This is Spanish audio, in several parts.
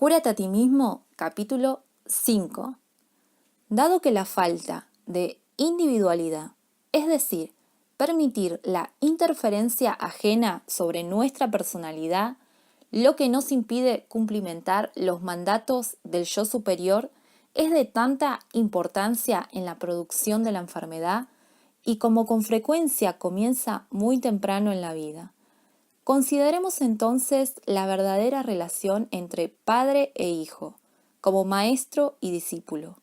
Cúrate a ti mismo, capítulo 5. Dado que la falta de individualidad, es decir, permitir la interferencia ajena sobre nuestra personalidad, lo que nos impide cumplimentar los mandatos del yo superior, es de tanta importancia en la producción de la enfermedad y como con frecuencia comienza muy temprano en la vida. Consideremos entonces la verdadera relación entre padre e hijo, como maestro y discípulo.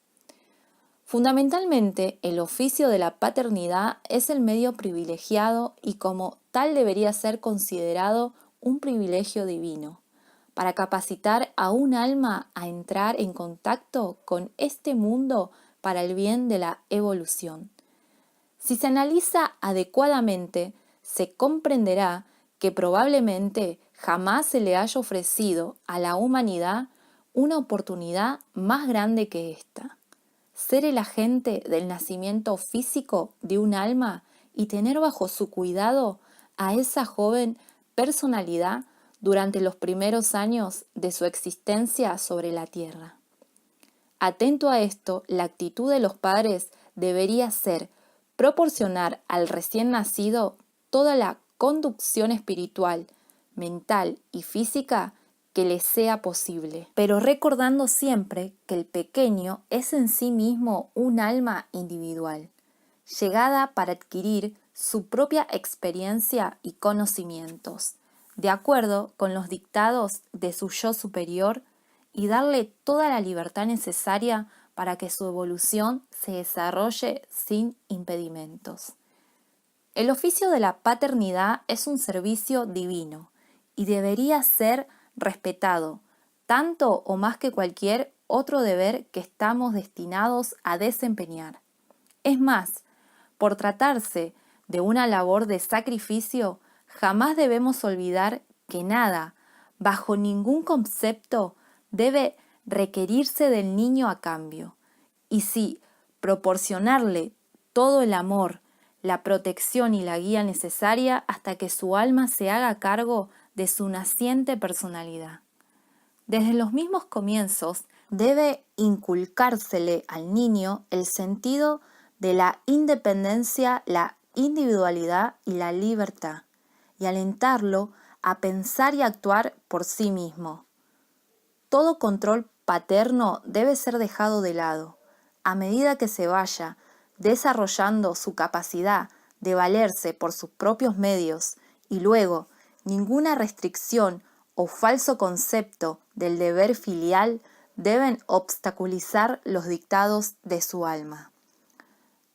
Fundamentalmente, el oficio de la paternidad es el medio privilegiado y como tal debería ser considerado un privilegio divino, para capacitar a un alma a entrar en contacto con este mundo para el bien de la evolución. Si se analiza adecuadamente, se comprenderá que probablemente jamás se le haya ofrecido a la humanidad una oportunidad más grande que esta. Ser el agente del nacimiento físico de un alma y tener bajo su cuidado a esa joven personalidad durante los primeros años de su existencia sobre la tierra. Atento a esto, la actitud de los padres debería ser proporcionar al recién nacido toda la conducción espiritual, mental y física que le sea posible, pero recordando siempre que el pequeño es en sí mismo un alma individual, llegada para adquirir su propia experiencia y conocimientos, de acuerdo con los dictados de su yo superior, y darle toda la libertad necesaria para que su evolución se desarrolle sin impedimentos. El oficio de la paternidad es un servicio divino y debería ser respetado, tanto o más que cualquier otro deber que estamos destinados a desempeñar. Es más, por tratarse de una labor de sacrificio, jamás debemos olvidar que nada, bajo ningún concepto, debe requerirse del niño a cambio. Y si proporcionarle todo el amor, la protección y la guía necesaria hasta que su alma se haga cargo de su naciente personalidad. Desde los mismos comienzos debe inculcársele al niño el sentido de la independencia, la individualidad y la libertad, y alentarlo a pensar y actuar por sí mismo. Todo control paterno debe ser dejado de lado, a medida que se vaya desarrollando su capacidad de valerse por sus propios medios, y luego ninguna restricción o falso concepto del deber filial deben obstaculizar los dictados de su alma.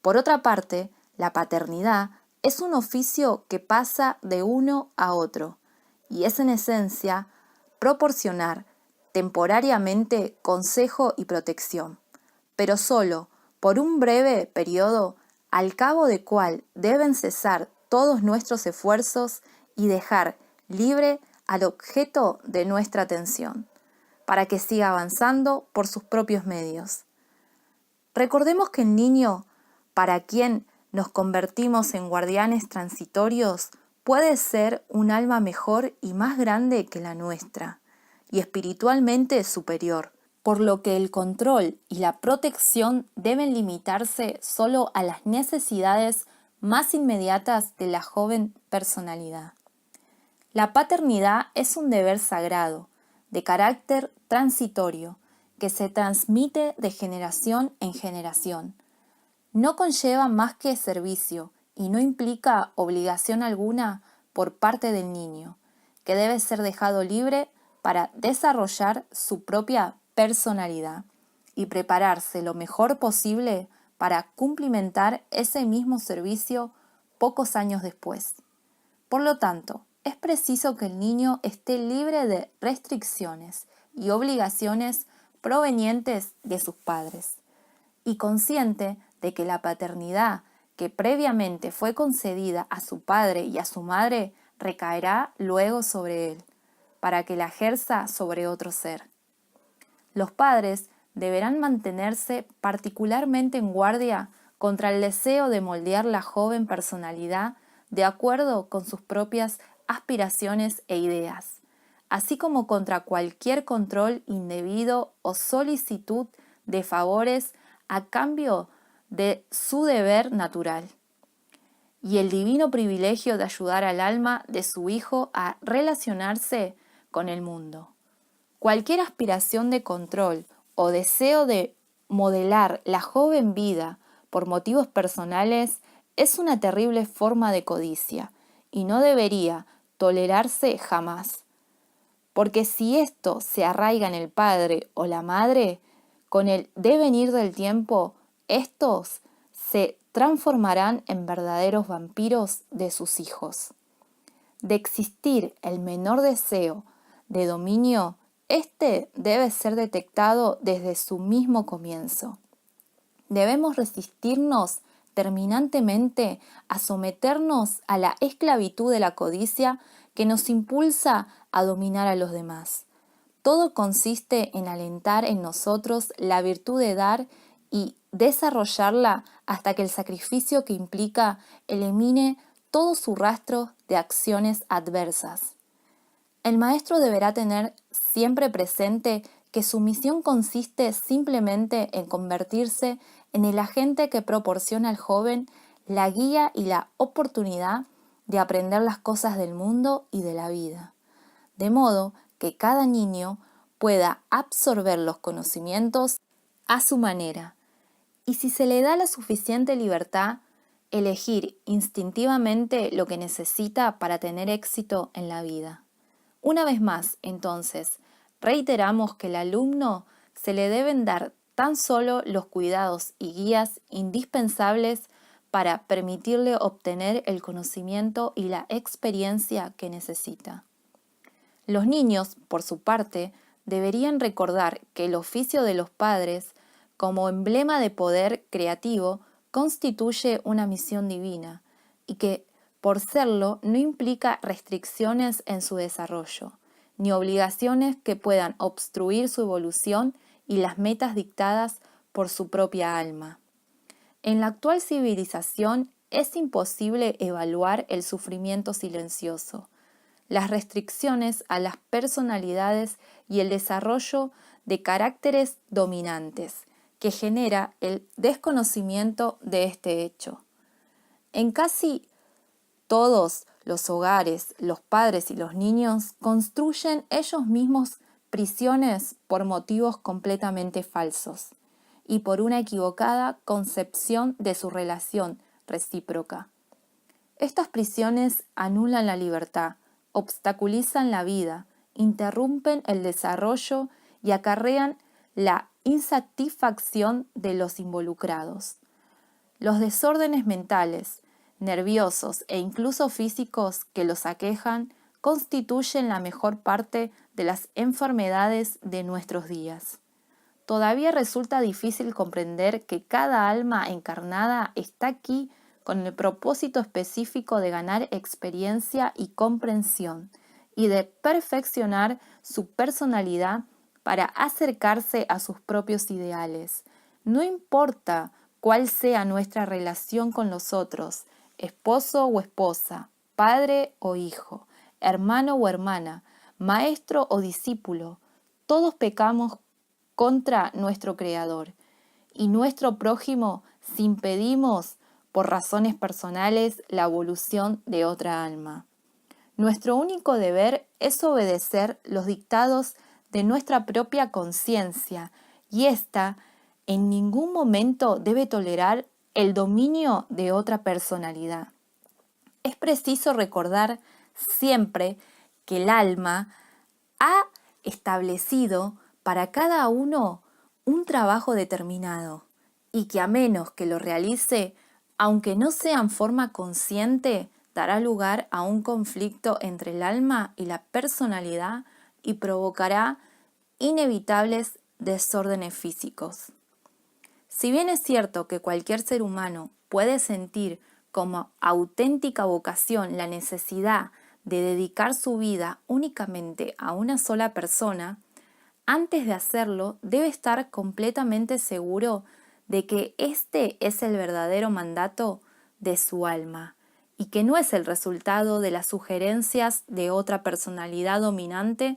Por otra parte, la paternidad es un oficio que pasa de uno a otro y es en esencia proporcionar temporariamente consejo y protección, pero solo por un breve periodo al cabo del cual deben cesar todos nuestros esfuerzos y dejar libre al objeto de nuestra atención, para que siga avanzando por sus propios medios. Recordemos que el niño, para quien nos convertimos en guardianes transitorios, puede ser un alma mejor y más grande que la nuestra, y espiritualmente superior, por lo que el control y la protección deben limitarse solo a las necesidades más inmediatas de la joven personalidad. La paternidad es un deber sagrado, de carácter transitorio, que se transmite de generación en generación. No conlleva más que servicio y no implica obligación alguna por parte del niño, que debe ser dejado libre para desarrollar su propia personalidad y prepararse lo mejor posible para cumplimentar ese mismo servicio pocos años después. Por lo tanto, es preciso que el niño esté libre de restricciones y obligaciones provenientes de sus padres, y consciente de que la paternidad que previamente fue concedida a su padre y a su madre recaerá luego sobre él, para que la ejerza sobre otro ser. Los padres deberán mantenerse particularmente en guardia contra el deseo de moldear la joven personalidad de acuerdo con sus propias aspiraciones e ideas, así como contra cualquier control indebido o solicitud de favores a cambio de su deber natural, y el divino privilegio de ayudar al alma de su hijo a relacionarse con el mundo. Cualquier aspiración de control o deseo de modelar la joven vida por motivos personales es una terrible forma de codicia y no debería tolerarse jamás. Porque si esto se arraiga en el padre o la madre, con el devenir del tiempo, estos se transformarán en verdaderos vampiros de sus hijos. De existir el menor deseo de dominio, este debe ser detectado desde su mismo comienzo. Debemos resistirnos terminantemente a someternos a la esclavitud de la codicia que nos impulsa a dominar a los demás. Todo consiste en alentar en nosotros la virtud de dar y desarrollarla hasta que el sacrificio que implica elimine todo su rastro de acciones adversas. El maestro deberá tener siempre presente que su misión consiste simplemente en convertirse en el agente que proporciona al joven la guía y la oportunidad de aprender las cosas del mundo y de la vida, de modo que cada niño pueda absorber los conocimientos a su manera, y si se le da la suficiente libertad, elegir instintivamente lo que necesita para tener éxito en la vida. Una vez más, entonces, reiteramos que al alumno se le deben dar tan solo los cuidados y guías indispensables para permitirle obtener el conocimiento y la experiencia que necesita. Los niños, por su parte, deberían recordar que el oficio de los padres, como emblema de poder creativo, constituye una misión divina y que, por serlo, no implica restricciones en su desarrollo, ni obligaciones que puedan obstruir su evolución y las metas dictadas por su propia alma. En la actual civilización es imposible evaluar el sufrimiento silencioso, las restricciones a las personalidades y el desarrollo de caracteres dominantes que genera el desconocimiento de este hecho. En casi todos los hogares, los padres y los niños construyen ellos mismos prisiones por motivos completamente falsos y por una equivocada concepción de su relación recíproca. Estas prisiones anulan la libertad, obstaculizan la vida, interrumpen el desarrollo y acarrean la insatisfacción de los involucrados. Los desórdenes mentales, nerviosos e incluso físicos que los aquejan constituyen la mejor parte de las enfermedades de nuestros días. Todavía resulta difícil comprender que cada alma encarnada está aquí con el propósito específico de ganar experiencia y comprensión y de perfeccionar su personalidad para acercarse a sus propios ideales. No importa cuál sea nuestra relación con los otros, esposo o esposa, padre o hijo, hermano o hermana, maestro o discípulo, todos pecamos contra nuestro Creador y nuestro prójimo si impedimos por razones personales la evolución de otra alma. Nuestro único deber es obedecer los dictados de nuestra propia conciencia y ésta en ningún momento debe tolerar el dominio de otra personalidad. Es preciso recordar siempre que el alma ha establecido para cada uno un trabajo determinado y que a menos que lo realice, aunque no sea en forma consciente, dará lugar a un conflicto entre el alma y la personalidad y provocará inevitables desórdenes físicos. Si bien es cierto que cualquier ser humano puede sentir como auténtica vocación la necesidad de dedicar su vida únicamente a una sola persona, antes de hacerlo debe estar completamente seguro de que este es el verdadero mandato de su alma y que no es el resultado de las sugerencias de otra personalidad dominante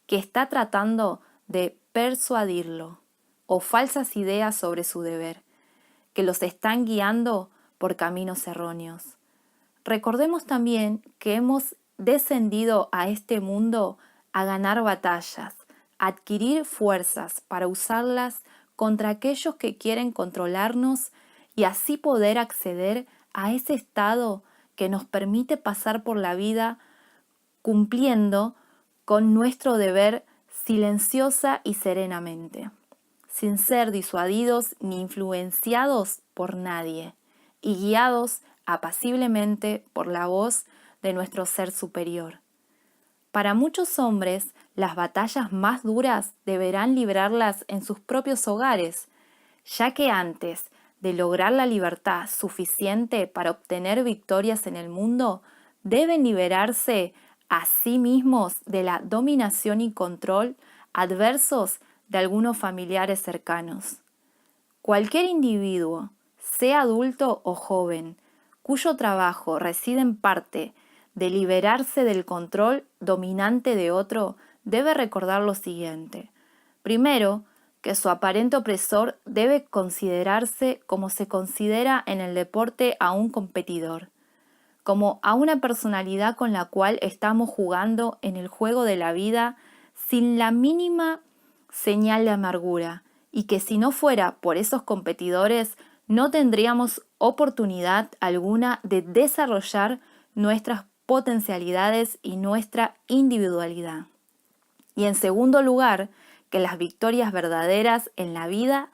que está tratando de persuadirlo, o falsas ideas sobre su deber, que los están guiando por caminos erróneos. Recordemos también que hemos descendido a este mundo a ganar batallas, a adquirir fuerzas para usarlas contra aquellos que quieren controlarnos y así poder acceder a ese estado que nos permite pasar por la vida cumpliendo con nuestro deber silenciosa y serenamente, sin ser disuadidos ni influenciados por nadie, y guiados apaciblemente por la voz de nuestro ser superior. Para muchos hombres, las batallas más duras deberán librarlas en sus propios hogares, ya que antes de lograr la libertad suficiente para obtener victorias en el mundo, deben liberarse a sí mismos de la dominación y control adversos de algunos familiares cercanos. Cualquier individuo, sea adulto o joven, cuyo trabajo reside en parte de liberarse del control dominante de otro, debe recordar lo siguiente. Primero, que su aparente opresor debe considerarse como se considera en el deporte a un competidor, como a una personalidad con la cual estamos jugando en el juego de la vida sin la mínima señal de amargura, y que si no fuera por esos competidores no tendríamos oportunidad alguna de desarrollar nuestras potencialidades y nuestra individualidad. Y en segundo lugar, que las victorias verdaderas en la vida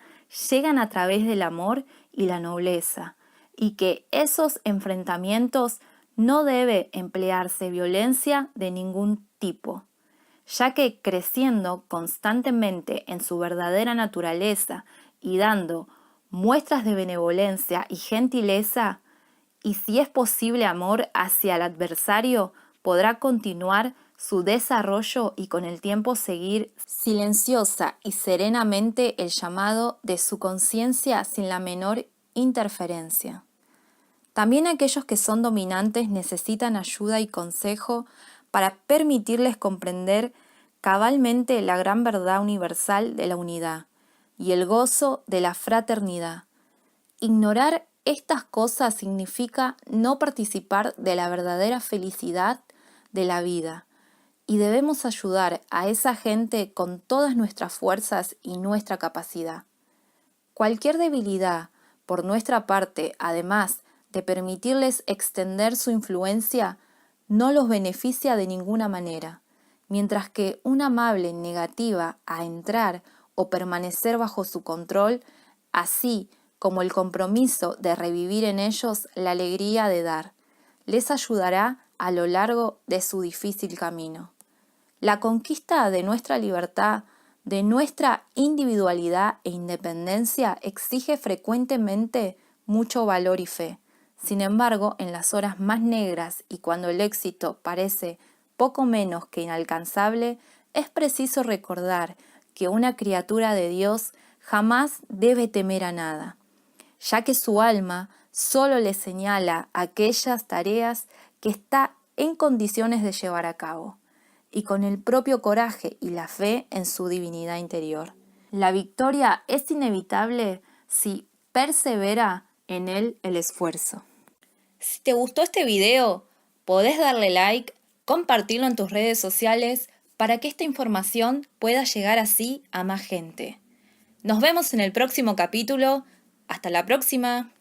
llegan a través del amor y la nobleza, y que esos enfrentamientos no debe emplearse violencia de ningún tipo, ya que creciendo constantemente en su verdadera naturaleza y dando muestras de benevolencia y gentileza, y si es posible amor hacia el adversario, podrá continuar su desarrollo y con el tiempo seguir silenciosa y serenamente el llamado de su conciencia sin la menor interferencia. También aquellos que son dominantes necesitan ayuda y consejo para permitirles comprender cabalmente la gran verdad universal de la unidad y el gozo de la fraternidad. Ignorar estas cosas significa no participar de la verdadera felicidad de la vida, y debemos ayudar a esa gente con todas nuestras fuerzas y nuestra capacidad. Cualquier debilidad por nuestra parte, además de permitirles extender su influencia, no los beneficia de ninguna manera, mientras que una amable negativa a entrar o permanecer bajo su control, así como el compromiso de revivir en ellos la alegría de dar, les ayudará a lo largo de su difícil camino. La conquista de nuestra libertad, de nuestra individualidad e independencia exige frecuentemente mucho valor y fe. Sin embargo, en las horas más negras y cuando el éxito parece poco menos que inalcanzable, es preciso recordar que una criatura de Dios jamás debe temer a nada, ya que su alma solo le señala aquellas tareas que está en condiciones de llevar a cabo, y con el propio coraje y la fe en su divinidad interior. La victoria es inevitable si persevera en él el esfuerzo. Si te gustó este video, podés darle like, compartirlo en tus redes sociales para que esta información pueda llegar así a más gente. Nos vemos en el próximo capítulo. Hasta la próxima.